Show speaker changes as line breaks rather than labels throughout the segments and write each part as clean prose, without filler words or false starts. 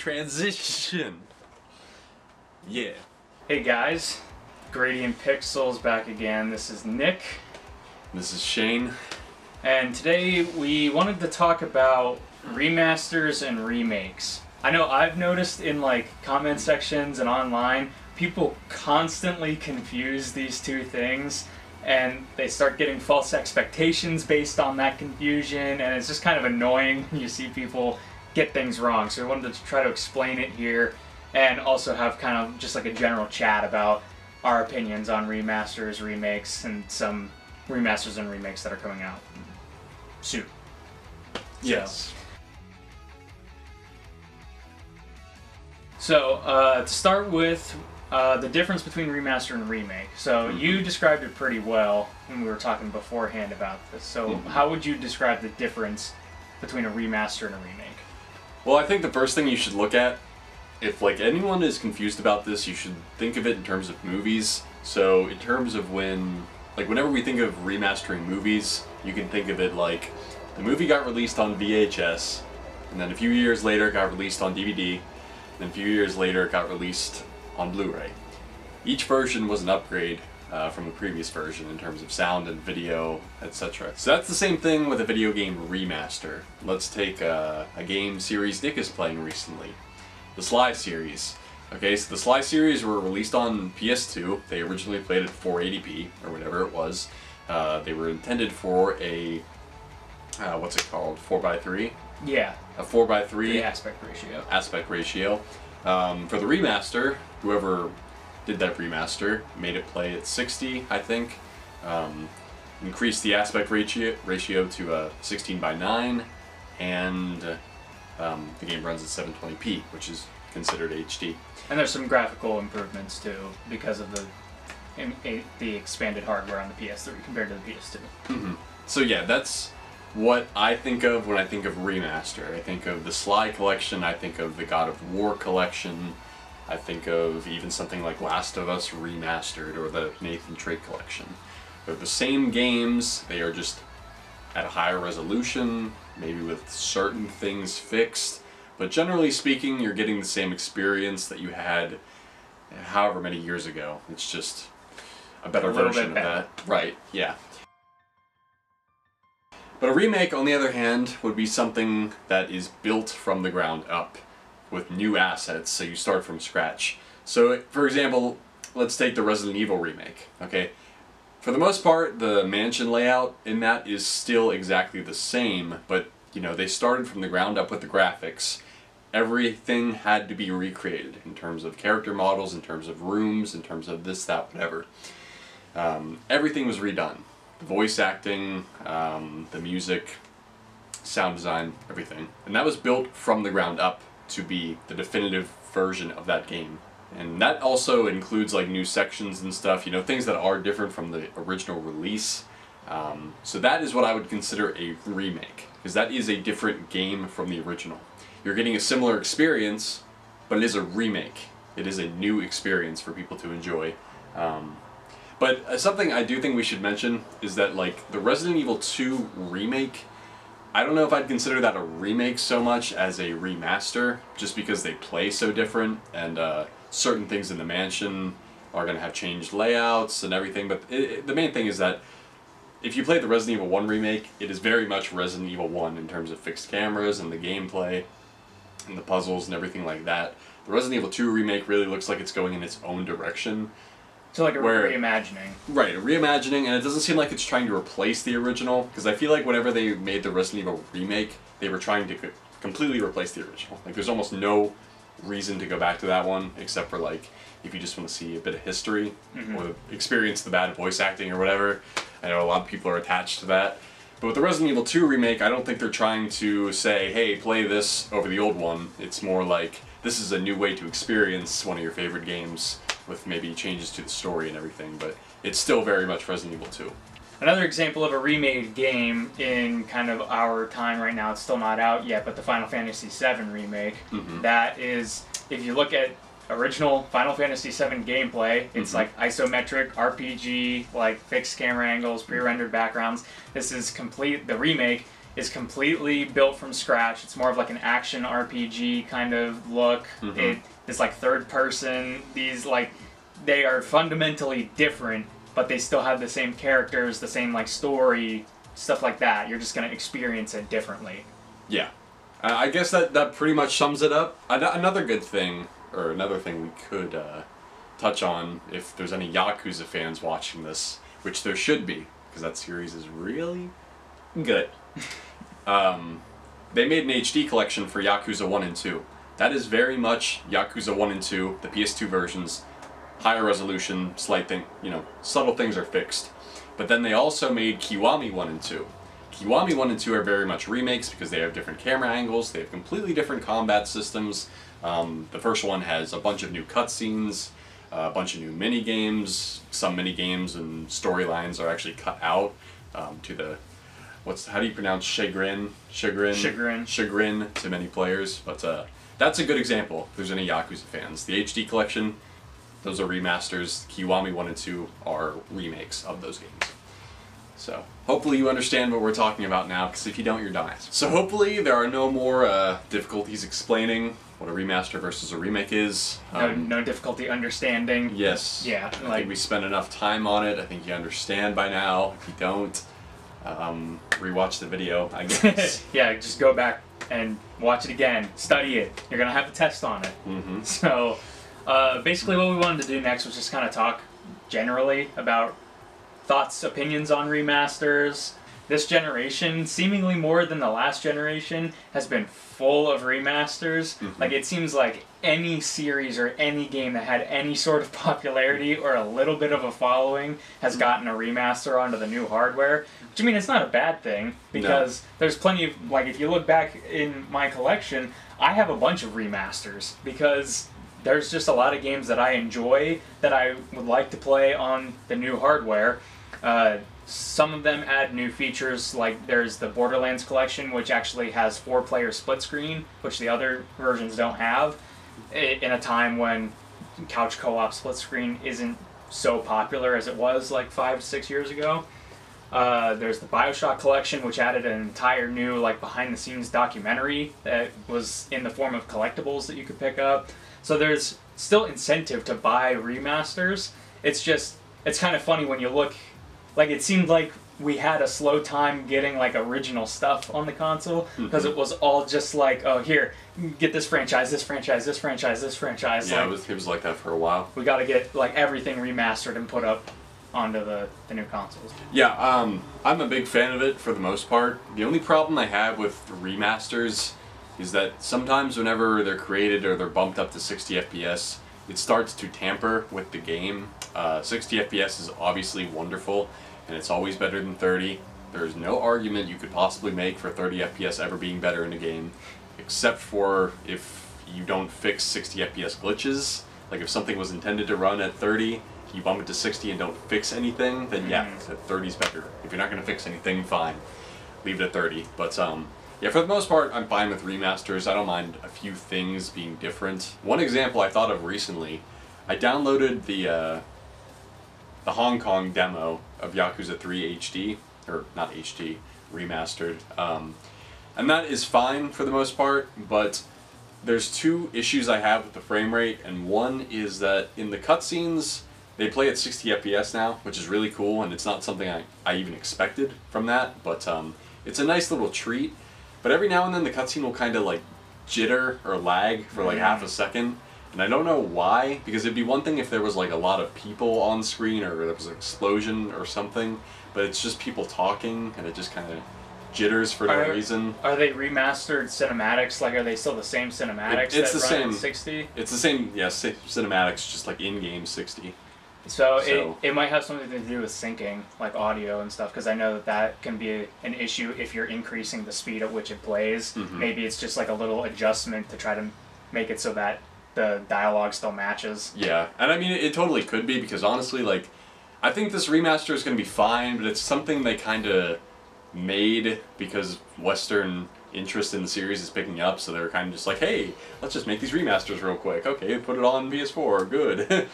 transition. Yeah.
Hey guys, Gradient Pixels back again. This is Nick.
This is Shane.
And today we wanted to talk about remasters and remakes. I know I've noticed in like comment sections and online, people constantly confuse these two things and they start getting false expectations based on that confusion, and it's just kind of annoying when you see people get things wrong. So we wanted to try to explain it here and also have kind of just like a general chat about our opinions on remasters, remakes, and some remasters and remakes that are coming out soon.
Yes.
So to start with, the difference between remaster and remake. So you described it pretty well when we were talking beforehand about this. So how would you describe the difference between a remaster and a remake?
Well, I think the first thing you should look at, if like anyone is confused about this, you should think of it in terms of movies. So in terms of whenever we think of remastering movies, you can think of it like the movie got released on VHS, and then a few years later it got released on DVD, and then a few years later it got released on Blu-ray. Each version was an upgrade from the previous version in terms of sound and video, etc. So that's the same thing with a video game remaster. Let's take a game series Nick is playing recently, the Sly series. Okay, so the Sly series were released on PS2. They originally played at 480p or whatever it was. They were intended for a what's it called? 4:3?
Yeah.
A 4:3
the aspect ratio.
Aspect ratio. For the remaster, whoever did that remaster made it play at 60, I think. Increased the aspect ratio to 16:9, and the game runs at 720p, which is considered HD.
And there's some graphical improvements too because of the expanded hardware on the PS3 compared to the PS2.
So yeah, that's what I think of when I think of remaster. I think of the Sly collection, I think of the God of War collection, I think of even something like Last of Us Remastered or the Nathan Drake collection. They're the same games, they are just at a higher resolution, maybe with certain things fixed, but generally speaking, you're getting the same experience that you had however many years ago. It's just a better version of that. Right, yeah. But a remake, on the other hand, would be something that is built from the ground up with new assets, so you start from scratch. So, for example, let's take the Resident Evil remake, okay? For the most part, the mansion layout in that is still exactly the same, but, you know, they started from the ground up with the graphics. Everything had to be recreated in terms of character models, in terms of rooms, in terms of this, that, whatever. Everything was redone. The voice acting, the music, sound design, everything. And that was built from the ground up to be the definitive version of that game. And that also includes like new sections and stuff, you know, things that are different from the original release. So that is what I would consider a remake, because that is a different game from the original. You're getting a similar experience, but it is a remake. It is a new experience for people to enjoy. But something I do think we should mention is that like the Resident Evil 2 remake, I don't know if I'd consider that a remake so much as a remaster, just because they play so different, and certain things in the mansion are going to have changed layouts and everything, but the main thing is that if you play the Resident Evil 1 remake, it is very much Resident Evil 1 in terms of fixed cameras and the gameplay and the puzzles and everything like that. The Resident Evil 2 remake really looks like it's going in its own direction.
So like a reimagining.
Right, a reimagining, and it doesn't seem like it's trying to replace the original, because I feel like whenever they made the Resident Evil remake, they were trying to completely replace the original. Like there's almost no reason to go back to that one, except for like if you just want to see a bit of history or experience the bad voice acting or whatever. I know a lot of people are attached to that. But with the Resident Evil 2 remake, I don't think they're trying to say, hey, play this over the old one. It's more like, this is a new way to experience one of your favorite games with maybe changes to the story and everything, but it's still very much Resident Evil 2.
Another example of a remade game in kind of our time right now, it's still not out yet, but the Final Fantasy VII remake. That is, if you look at original Final Fantasy VII gameplay, it's like isometric, RPG, like fixed camera angles, pre-rendered backgrounds. This is complete, the remake is completely built from scratch. It's more of like an action RPG kind of look. It's like third person. These like they are fundamentally different, but they still have the same characters, the same like story, stuff like that. You're just gonna experience it differently.
Yeah, I guess that pretty much sums it up. Another good thing, or another thing we could touch on if there's any Yakuza fans watching this, which there should be, because that series is really good. They made an HD collection for Yakuza 1 and 2. That is very much Yakuza 1 and 2, the PS2 versions. Higher resolution, subtle things are fixed. But then they also made Kiwami 1 and 2. Kiwami 1 and 2 are very much remakes because they have different camera angles, they have completely different combat systems. The first one has a bunch of new cutscenes, a bunch of new mini-games. Some mini-games and storylines are actually cut out to the... how do you pronounce chagrin? Chagrin to many players. But that's a good example if there's any Yakuza fans. The HD collection, those are remasters. Kiwami 1 and 2 are remakes of those games. So, hopefully you understand what we're talking about now, because if you don't, you're dumbass. So hopefully there are no more difficulties explaining what a remaster versus a remake is.
No difficulty understanding.
Yes.
Yeah.
I think we spent enough time on it. I think you understand by now. If you don't, rewatch the video, I guess.
Yeah, just go back and watch it again. Study it. You're going to have a test on it. So, basically what we wanted to do next was just kind of talk generally about thoughts, opinions on remasters. This generation, seemingly more than the last generation, has been full of remasters. Like, it seems like any series or any game that had any sort of popularity or a little bit of a following has gotten a remaster onto the new hardware. Which, I mean, it's not a bad thing, because there's plenty of, like, if you look back in my collection, I have a bunch of remasters, because there's just a lot of games that I enjoy that I would like to play on the new hardware. Some of them add new features, like there's the Borderlands collection, which actually has 4-player split screen, which the other versions don't have, in a time when couch co-op split screen isn't so popular as it was like 5 to 6 years ago. There's the Bioshock collection, which added an entire new like behind-the-scenes documentary that was in the form of collectibles that you could pick up. So there's still incentive to buy remasters. It's kind of funny when you look. Like, it seemed like we had a slow time getting, like, original stuff on the console, because it was all just like, oh, here, get this franchise, this franchise, this franchise, this franchise.
Yeah,
like,
it was like that for a while.
We gotta get, like, everything remastered and put up onto the new consoles.
Yeah, I'm a big fan of it for the most part. The only problem I have with remasters is that sometimes whenever they're created or they're bumped up to 60 FPS, it starts to tamper with the game. 60 FPS is obviously wonderful, and it's always better than 30. There's no argument you could possibly make for 30 FPS ever being better in a game, except for if you don't fix 60 FPS glitches. Like, if something was intended to run at 30, you bump it to 60 and don't fix anything, then yeah, 30 is better. If you're not going to fix anything, fine. Leave it at 30. But, yeah, for the most part, I'm fine with remasters. I don't mind a few things being different. One example I thought of recently, I downloaded the Hong Kong demo of Yakuza 3 HD, or not HD, remastered, and that is fine for the most part, but there's two issues I have with the frame rate, and one is that in the cutscenes, they play at 60 FPS now, which is really cool, and it's not something I even expected from that, but it's a nice little treat. But every now and then the cutscene will kind of like jitter or lag for like half a second. And I don't know why, because it'd be one thing if there was like a lot of people on screen or there was an explosion or something, but it's just people talking and it just kind of jitters for no reason.
Are they remastered cinematics? Like, are they still the same cinematics
it's
that
the
run
same,
at 60?
It's the same, yeah, cinematics, just like in-game 60.
So it might have something to do with syncing, like audio and stuff, because I know that can be an issue if you're increasing the speed at which it plays. Maybe it's just like a little adjustment to try to make it so that the dialogue still matches.
Yeah, and I mean, it totally could be, because honestly, like, I think this remaster is going to be fine, but it's something they kind of made because Western interest in the series is picking up, so they're kind of just like, hey, let's just make these remasters real quick. Okay, put it on PS4, good.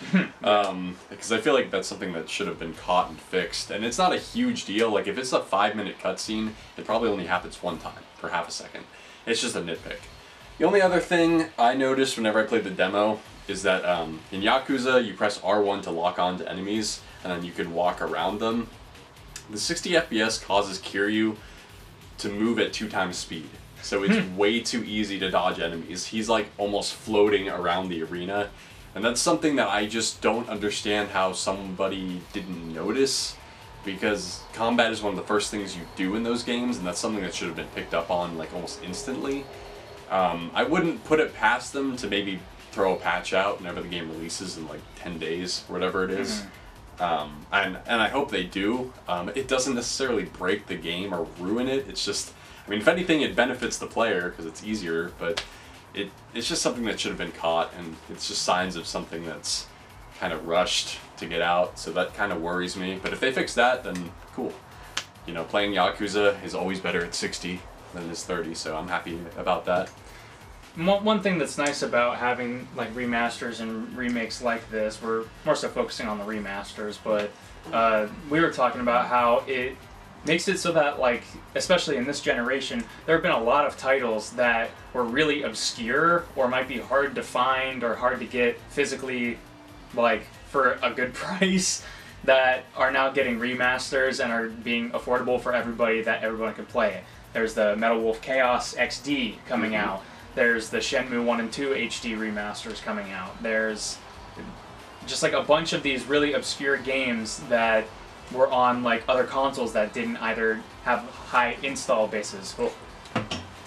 Because I feel like that's something that should have been caught and fixed, and it's not a huge deal. Like, if it's a 5-minute cutscene, it probably only happens one time for half a second. It's just a nitpick. The only other thing I noticed whenever I played the demo is that in Yakuza, you press R1 to lock on to enemies, and then you can walk around them. The 60 FPS causes Kiryu to move at 2 times speed. So it's way too easy to dodge enemies. He's like almost floating around the arena. And that's something that I just don't understand how somebody didn't notice, because combat is one of the first things you do in those games, and that's something that should have been picked up on like almost instantly. I wouldn't put it past them to maybe throw a patch out whenever the game releases in like 10 days, or whatever it is. And I hope they do. It doesn't necessarily break the game or ruin it. It's just, I mean, if anything, it benefits the player because it's easier, but it's just something that should have been caught, and it's just signs of something that's kind of rushed to get out, so that kind of worries me. But if they fix that, then cool. You know, playing Yakuza is always better at 60 than it is 30, so I'm happy about that.
One thing that's nice about having like remasters and remakes like this, we're more so focusing on the remasters, but we were talking about how it makes it so that, like, especially in this generation, there have been a lot of titles that were really obscure or might be hard to find or hard to get physically, like, for a good price, that are now getting remasters and are being affordable for everybody, that everyone can play it. There's the Metal Wolf Chaos XD coming out. There's the Shenmue 1 and 2 HD remasters coming out. There's just like a bunch of these really obscure games that were on like other consoles that didn't either have high install bases. Oh,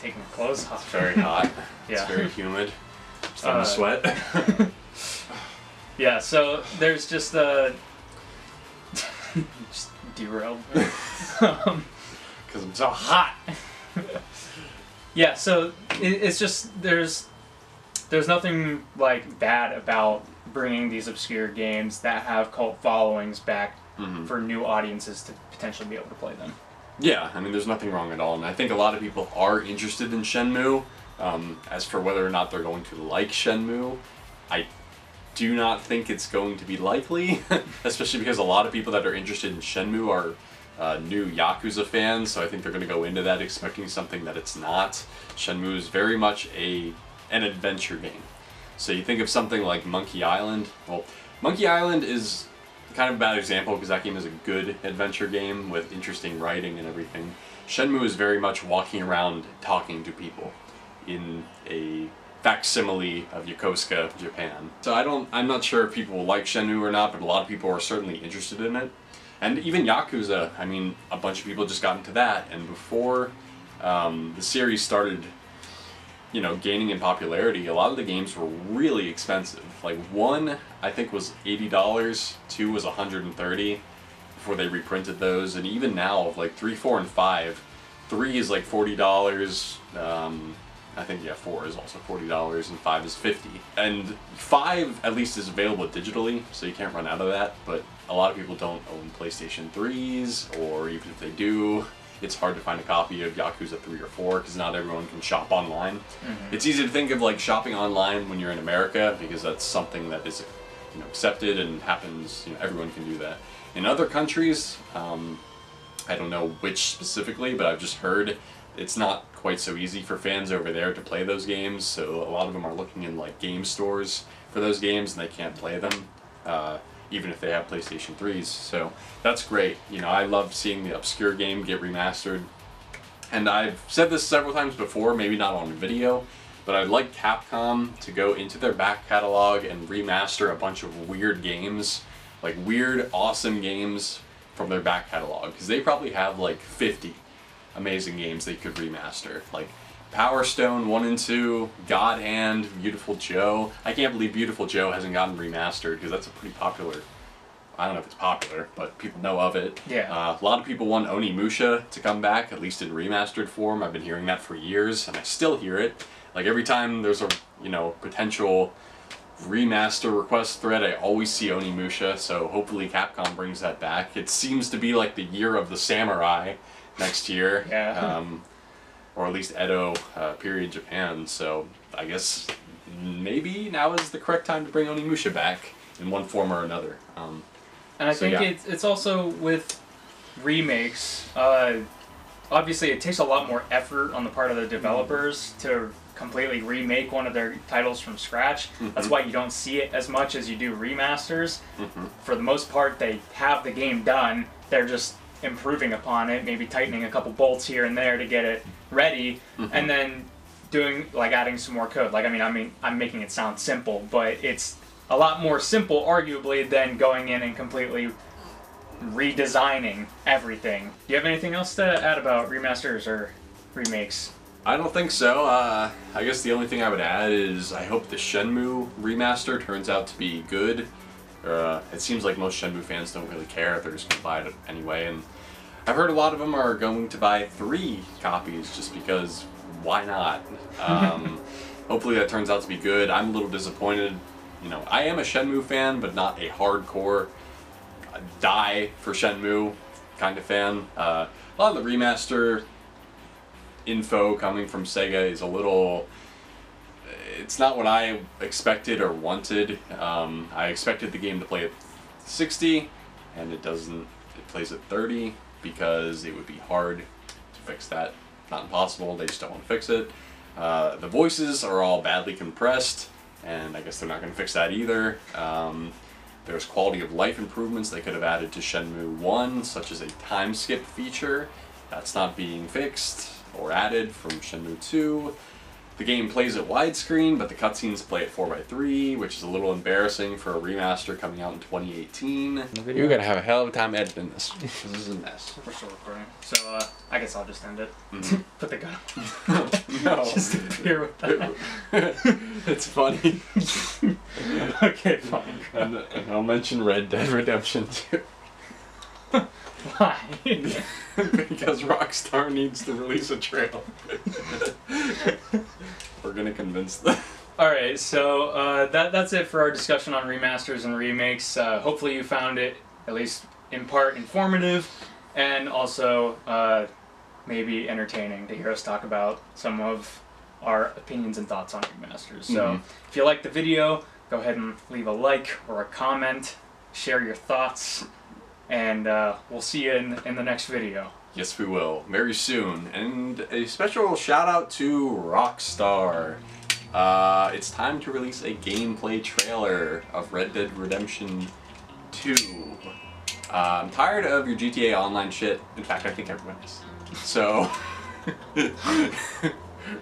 taking my clothes off.
It's very hot.
Yeah.
It's very humid. Starting to sweat.
Yeah, so there's just just derailed.
Because I'm so hot.
Yeah, so it's just there's nothing like bad about bringing these obscure games that have cult followings back for new audiences to potentially be able to play them.
Yeah, I mean, there's nothing wrong at all, and I think a lot of people are interested in Shenmue. As for whether or not they're going to like Shenmue, I do not think it's going to be likely, especially because a lot of people that are interested in Shenmue are new Yakuza fans, so I think they're going to go into that expecting something that it's not. Shenmue is very much an adventure game. So you think of something like Monkey Island. Well, Monkey Island is kind of a bad example because that game is a good adventure game with interesting writing and everything. Shenmue is very much walking around talking to people in a facsimile of Yokosuka, Japan. So I'm not sure if people will like Shenmue or not, but a lot of people are certainly interested in it. And even Yakuza, I mean, a bunch of people just got into that, and before the series started, you know, gaining in popularity, a lot of the games were really expensive. Like 1, I think, was $80, 2 was $130 before they reprinted those, and even now, like 3, 4, and 5, 3 is like $40, I think, yeah, 4 is also $40, and 5 is $50. And 5, at least, is available digitally, so you can't run out of that, but a lot of people don't own PlayStation 3s, or even if they do, it's hard to find a copy of Yakuza 3 or 4, because not everyone can shop online. It's easy to think of, like, shopping online when you're in America, because that's something that is, you know, accepted and happens, you know, everyone can do that. In other countries, I don't know which specifically, but I've just heard it's not quite so easy for fans over there to play those games, so a lot of them are looking in like game stores for those games and they can't play them, even if they have PlayStation 3s, so that's great. You know, I love seeing the obscure game get remastered, and I've said this several times before, maybe not on video, but I'd like Capcom to go into their back catalog and remaster a bunch of weird games, like weird, awesome games from their back catalog, because they probably have like 50 amazing games they could remaster, like Power Stone 1 and 2, God Hand, Beautiful Joe. I can't believe Beautiful Joe hasn't gotten remastered, because that's a pretty popular, I don't know if it's popular, but people know of it.
Yeah.
A lot of people want Onimusha to come back, at least in remastered form. I've been hearing that for years, and I still hear it. Like every time there's a, you know, potential remaster request thread, I always see Onimusha, so hopefully Capcom brings that back. It seems to be like the year of the samurai next year.
Yeah.
or at least Edo period Japan. So I guess maybe now is the correct time to bring Onimusha back in one form or another.
And I think it's also with remakes. Obviously, it takes a lot more effort on the part of the developers to completely remake one of their titles from scratch. That's why you don't see it as much as you do remasters. For the most part, they have the game done. They're just improving upon it, maybe tightening a couple bolts here and there to get it ready, and then doing, like, adding some more code. Like, I mean, I'm making it sound simple, but it's a lot more simple, arguably, than going in and completely redesigning everything. Do you have anything else to add about remasters or remakes?
I don't think so. I guess the only thing I would add is I hope the Shenmue remaster turns out to be good. It seems like most Shenmue fans don't really care. They're just going to buy it anyway. And I've heard a lot of them are going to buy 3 copies just because why not? Hopefully that turns out to be good. I'm a little disappointed. You know, I am a Shenmue fan, but not a hardcore die for Shenmue kind of fan. A lot of the remaster info coming from Sega is a little... It's not what I expected or wanted. I expected the game to play at 60, and it doesn't. It plays at 30 because it would be hard to fix that. Not impossible, they just don't want to fix it. The voices are all badly compressed, and I guess they're not going to fix that either. There's quality of life improvements they could have added to Shenmue 1, such as a time skip feature. That's not being fixed or added from Shenmue 2. The game plays at widescreen, but the cutscenes play at 4:3, which is a little embarrassing for a remaster coming out in 2018. You're gonna have a hell of a time editing this. This is a mess.
We're still recording, so I guess I'll just end it. Put the gun.
No.
Just appear with that.
It's funny.
Okay, fine.
And I'll mention Red Dead Redemption 2.
Why?
Because Rockstar needs to release a trailer. We're gonna convince them.
Alright, so that's it for our discussion on remasters and remakes. Hopefully you found it, at least in part, informative, and also maybe entertaining to hear us talk about some of our opinions and thoughts on remasters. So if you liked the video, go ahead and leave a like or a comment, share your thoughts, and we'll see you in the next video.
Yes, we will. Very soon. And a special shout out to Rockstar. It's time to release a gameplay trailer of Red Dead Redemption 2. I'm tired of your GTA Online shit. In fact, I think everyone is. So,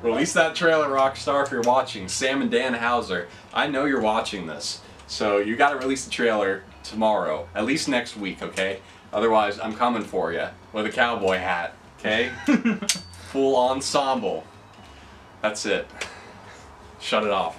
release that trailer, Rockstar, if you're watching. Sam and Dan Hauser, I know you're watching this. So you gotta release the trailer tomorrow. At least next week, okay? Otherwise, I'm coming for you with a cowboy hat, okay? Full ensemble. That's it. Shut it off.